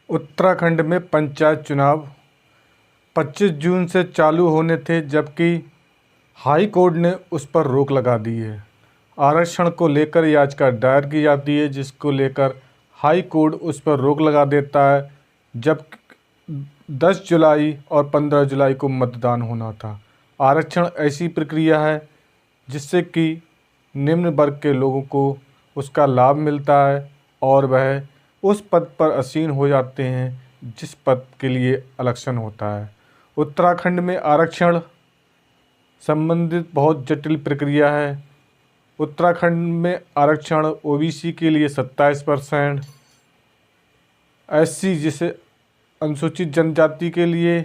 उत्तराखंड में पंचायत चुनाव 25 जून से चालू होने थे, जबकि हाई कोर्ट ने उस पर रोक लगा दी है। आरक्षण को लेकर याचिका दायर की जाती है, जिसको लेकर हाई कोर्ट उस पर रोक लगा देता है। जब 10 जुलाई और 15 जुलाई को मतदान होना था। आरक्षण ऐसी प्रक्रिया है जिससे कि निम्न वर्ग के लोगों को उसका लाभ मिलता है और वह उस पद पर आसीन हो जाते हैं जिस पद के लिए इलेक्शन होता है। उत्तराखंड में आरक्षण संबंधित बहुत जटिल प्रक्रिया है। उत्तराखंड में आरक्षण ओबीसी के लिए 27%, एससी जिसे अनुसूचित जनजाति के लिए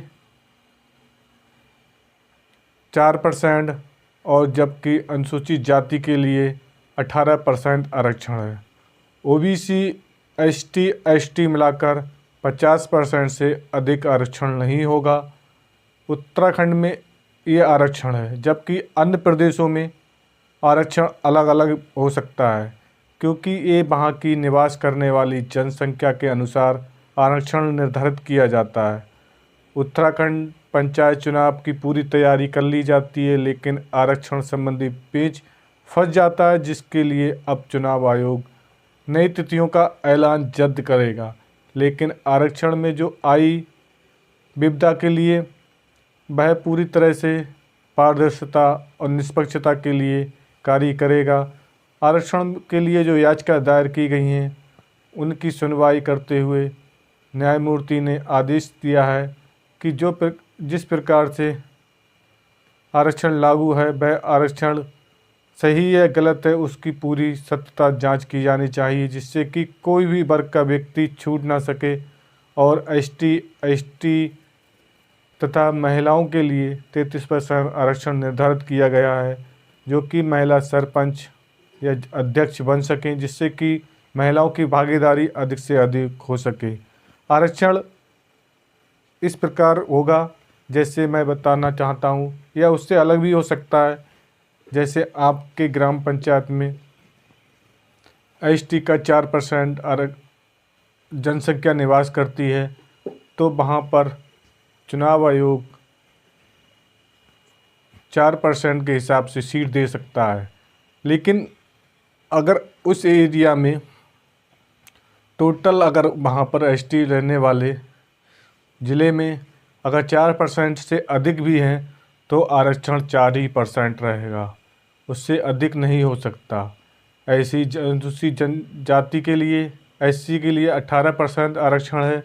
4% और जबकि अनुसूचित जाति के लिए 18% आरक्षण है। ओबीसी एसटी एसटी मिलाकर 50% से अधिक आरक्षण नहीं होगा। उत्तराखंड में ये आरक्षण है, जबकि अन्य प्रदेशों में आरक्षण अलग अलग हो सकता है, क्योंकि ये वहाँ की निवास करने वाली जनसंख्या के अनुसार आरक्षण निर्धारित किया जाता है। उत्तराखंड पंचायत चुनाव की पूरी तैयारी कर ली जाती है, लेकिन आरक्षण संबंधी पेच फंस जाता है, जिसके लिए अब चुनाव आयोग नई तिथियों का ऐलान जल्द करेगा। लेकिन आरक्षण में जो आई विपदा के लिए वह पूरी तरह से पारदर्शिता और निष्पक्षता के लिए कार्य करेगा। आरक्षण के लिए जो याचिका दायर की गई हैं, उनकी सुनवाई करते हुए न्यायमूर्ति ने आदेश दिया है कि जिस प्रकार से आरक्षण लागू है वह आरक्षण सही है गलत है, उसकी पूरी सत्यता जांच की जानी चाहिए, जिससे कि कोई भी वर्ग का व्यक्ति छूट ना सके। और एसटी तथा महिलाओं के लिए 33% आरक्षण निर्धारित किया गया है, जो कि महिला सरपंच या अध्यक्ष बन सकें, जिससे कि महिलाओं की भागीदारी अधिक से अधिक हो सके। आरक्षण इस प्रकार होगा जैसे मैं बताना चाहता हूँ, या उससे अलग भी हो सकता है। जैसे आपके ग्राम पंचायत में एसटी का 4% जनसंख्या निवास करती है, तो वहाँ पर चुनाव आयोग 4% के हिसाब से सीट दे सकता है। लेकिन अगर उस एरिया में टोटल अगर वहाँ पर एसटी रहने वाले ज़िले में अगर 4% से अधिक भी हैं, तो आरक्षण 4% रहेगा, उससे अधिक नहीं हो सकता। ऐसी अनुसूचित जनजाति के लिए एससी के लिए 18% आरक्षण है।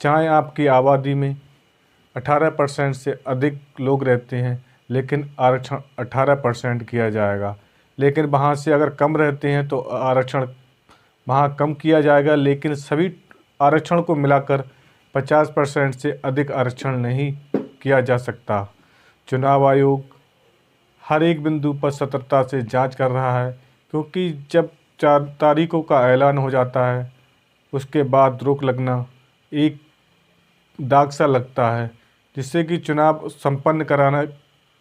चाहे आपकी आबादी में 18% से अधिक लोग रहते हैं, लेकिन आरक्षण 18% किया जाएगा। लेकिन वहाँ से अगर कम रहते हैं तो आरक्षण वहाँ कम किया जाएगा, लेकिन सभी आरक्षण को मिलाकर 50% से अधिक आरक्षण नहीं किया जा सकता। चुनाव आयोग हर एक बिंदु पर सतर्कता से जांच कर रहा है, क्योंकि जब 4 तारीखों का ऐलान हो जाता है, उसके बाद रोक लगना एक दाग सा लगता है, जिससे कि चुनाव संपन्न कराना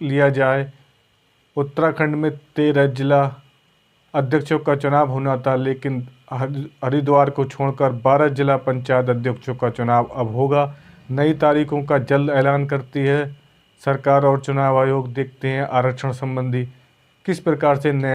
लिया जाए। उत्तराखंड में 13 जिला अध्यक्षों का चुनाव होना था, लेकिन हरिद्वार को छोड़कर 12 जिला पंचायत अध्यक्षों का चुनाव अब होगा। नई तारीखों का जल्द ऐलान करती है सरकार और चुनाव आयोग। देखते हैं आरक्षण संबंधी किस प्रकार से नए